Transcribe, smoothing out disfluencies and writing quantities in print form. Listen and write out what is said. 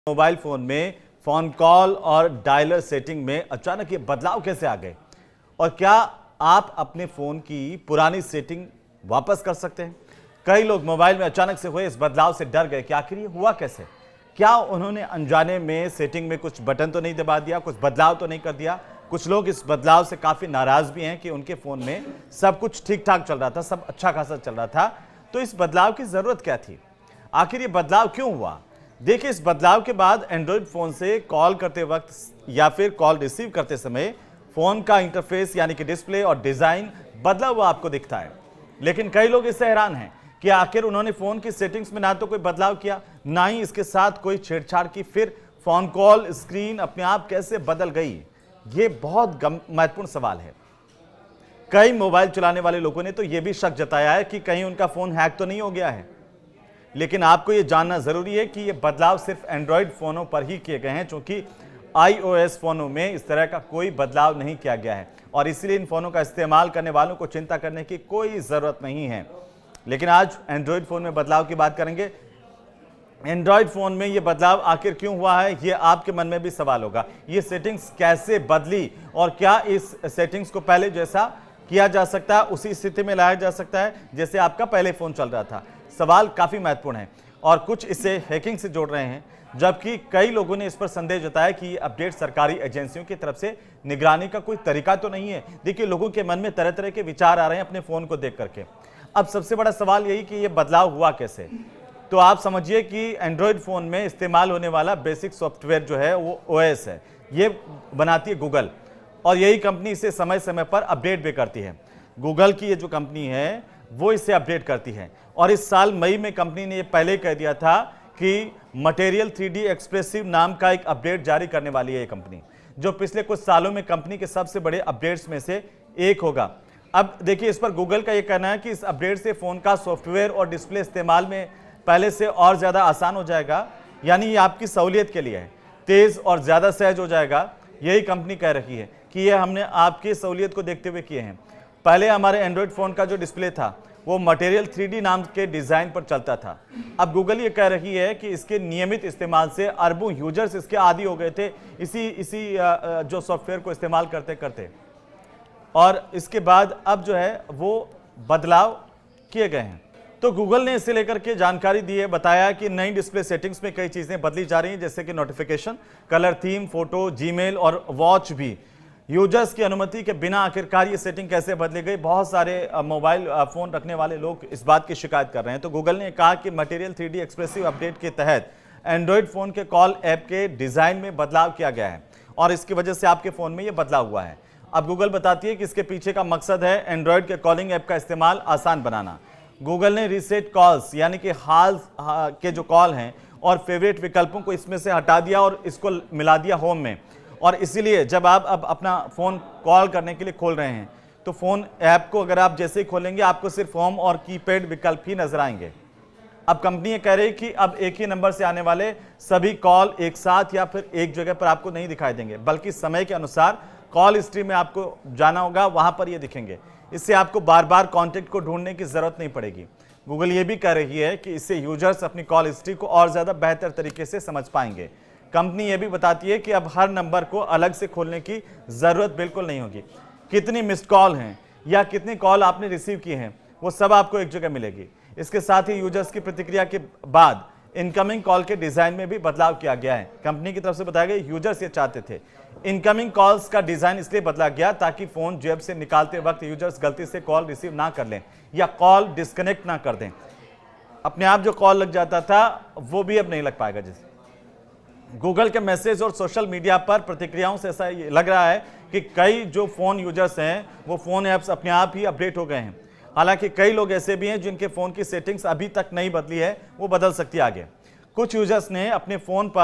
Mobile phone में phone call और dialer setting में अचानक ये बदलाव कैसे आ गए और क्या आप अपने फोन की पुरानी सेटिंग वापस कर सकते हैं? कई लोग मोबाइल में अचानक से हुए इस बदलाव से डर गए कि आखिर ये हुआ कैसे। क्या उन्होंने अनजाने में सेटिंग में कुछ बटन तो नहीं दबा दिया, कुछ बदलाव तो नहीं कर दिया? कुछ लोग इस बदलाव से काफी नाराज भी हैं कि उनके फोन में सब कुछ ठीक ठाक चल रहा था, सब अच्छा खासा चल रहा था, तो इस बदलाव की जरूरत क्या थी? आखिर ये बदलाव क्यों हुआ? देखिए, इस बदलाव के बाद एंड्रॉयड फोन से कॉल करते वक्त या फिर कॉल रिसीव करते समय फोन का इंटरफेस यानी कि डिस्प्ले और डिजाइन बदला हुआ आपको दिखता है। लेकिन कई लोग इससे हैरान हैं कि आखिर उन्होंने फोन की सेटिंग्स में ना तो कोई बदलाव किया, ना ही इसके साथ कोई छेड़छाड़ की, फिर फोन कॉल स्क्रीन अपने आप कैसे बदल गई? ये बहुत महत्वपूर्ण सवाल है। कई मोबाइल चलाने वाले लोगों ने तो यह भी शक जताया है कि कहीं उनका फोन हैक तो नहीं हो गया है। लेकिन आपको यह जानना जरूरी है कि यह बदलाव सिर्फ एंड्रॉयड फोनों पर ही किए गए हैं, क्योंकि iOS फोनों में इस तरह का कोई बदलाव नहीं किया गया है और इसलिए इन फोनों का इस्तेमाल करने वालों को चिंता करने की कोई जरूरत नहीं है। लेकिन आज एंड्रॉयड फोन में बदलाव की बात करेंगे। एंड्रॉयड फोन में यह बदलाव आखिर क्यों हुआ है, यह आपके मन में भी सवाल होगा। ये सेटिंग्स कैसे बदली और क्या इस सेटिंग्स को पहले जैसा किया जा सकता है, उसी स्थिति में लाया जा सकता है जैसे आपका पहले फोन चल रहा था? सवाल काफी महत्वपूर्ण है और कुछ इसे हैकिंग से जोड़ रहे हैं, जबकि कई लोगों ने इस पर संदेह जताया कि ये अपडेट सरकारी एजेंसियों की तरफ से निगरानी का कोई तरीका तो नहीं है। देखिए, लोगों के मन में तरह तरह के विचार आ रहे हैं अपने फोन को देख करके। अब सबसे बड़ा सवाल यही कि ये बदलाव हुआ कैसे। तो आप समझिए कि एंड्रॉयड फोन में इस्तेमाल होने वाला बेसिक सॉफ्टवेयर जो है वो OS है, ये बनाती है गूगल और यही कंपनी इसे समय समय पर अपडेट भी करती है। गूगल की ये जो कंपनी है वो इसे अपडेट करती है और इस साल मई में कंपनी ने ये पहले कह दिया था कि मटेरियल 3D एक्सप्रेसिव नाम का एक अपडेट जारी करने वाली है ये कंपनी, जो पिछले कुछ सालों में कंपनी के सबसे बड़े अपडेट्स में से एक होगा। अब देखिए, इस पर गूगल का ये कहना है कि इस अपडेट से फोन का सॉफ्टवेयर और डिस्प्ले इस्तेमाल में पहले से और ज्यादा आसान हो जाएगा, यानी ये आपकी सहूलियत के लिए है, तेज और ज्यादा सहज हो जाएगा। यही कंपनी कह रही है कि ये हमने आपकी सहूलियत को देखते हुए किए हैं। पहले हमारे एंड्रॉयड फोन का जो डिस्प्ले था वो मटेरियल 3D नाम के डिजाइन पर चलता था। अब गूगल ये कह रही है कि इसके नियमित इस्तेमाल से अरबों यूजर्स इसके आदी हो गए थे इसी जो सॉफ्टवेयर को इस्तेमाल करते करते, और इसके बाद अब जो है वो बदलाव किए गए हैं। तो गूगल ने इसे लेकर के जानकारी दी है, बताया कि नई डिस्प्ले सेटिंग्स में कई चीजें बदली जा रही हैं, जैसे कि notification, colour theme, photo, Gmail और वॉच भी। यूजर्स की अनुमति के बिना आखिरकार ये सेटिंग कैसे बदली गई? बहुत सारे मोबाइल फोन रखने वाले लोग इस बात की शिकायत कर रहे हैं। तो गूगल ने कहा कि मटेरियल 3D एक्सप्रेसिव अपडेट के तहत एंड्रॉयड फोन के कॉल ऐप के डिजाइन में बदलाव किया गया है और इसकी वजह से आपके फोन में ये बदलाव हुआ है। अब गूगल बताती है कि इसके पीछे का मकसद है एंड्रॉयड के कॉलिंग ऐप का इस्तेमाल आसान बनाना। गूगल ने रीसेट कॉल्स यानी कि हाल के जो कॉल हैं और फेवरेट विकल्पों को इसमें से हटा दिया और इसको मिला दिया होम में, और इसीलिए जब आप अब अपना फोन कॉल करने के लिए खोल रहे हैं तो फोन ऐप को अगर आप जैसे ही खोलेंगे आपको सिर्फ होम और कीपैड विकल्प ही नजर आएंगे। अब कंपनी ये कह रही है कि अब एक ही नंबर से आने वाले सभी कॉल एक साथ या फिर एक जगह पर आपको नहीं दिखाई देंगे, बल्कि समय के अनुसार कॉल हिस्ट्री में आपको जाना होगा, वहां पर ये दिखेंगे। इससे आपको बार बार कॉन्टेक्ट को ढूंढने की जरूरत नहीं पड़ेगी। गूगल ये भी कह रही है कि इससे यूजर्स अपनी कॉल हिस्ट्री को और ज्यादा बेहतर तरीके से समझ पाएंगे। कंपनी ये भी बताती है कि अब हर नंबर को अलग से खोलने की जरूरत बिल्कुल नहीं होगी। कितनी मिस्ड कॉल हैं या कितनी कॉल आपने रिसीव की हैं वो सब आपको एक जगह मिलेगी। इसके साथ ही यूजर्स की प्रतिक्रिया के बाद इनकमिंग कॉल के डिजाइन में भी बदलाव किया गया है। कंपनी की तरफ से बताया गया यूजर्स ये चाहते थे। इनकमिंग कॉल्स का डिजाइन इसलिए बदला गया ताकि फोन जेब से निकालते वक्त यूजर्स गलती से कॉल रिसीव ना कर लें या कॉल डिस्कनेक्ट ना कर दें। अपने आप जो कॉल लग जाता था वो भी अब नहीं लग पाएगा। जैसे गूगल के मैसेज और सोशल मीडिया पर प्रतिक्रियाओं से ऐसा लग रहा है कि कई जो फोन यूजर्स हैं वो फोन ऐप्स अपने आप ही अपडेट हो गए हैं। हालांकि कई लोग ऐसे भी हैं जिनके फोन की सेटिंग्स अभी तक नहीं बदली है, वो बदल सकती है आगे। कुछ यूजर्स ने अपने फोन पर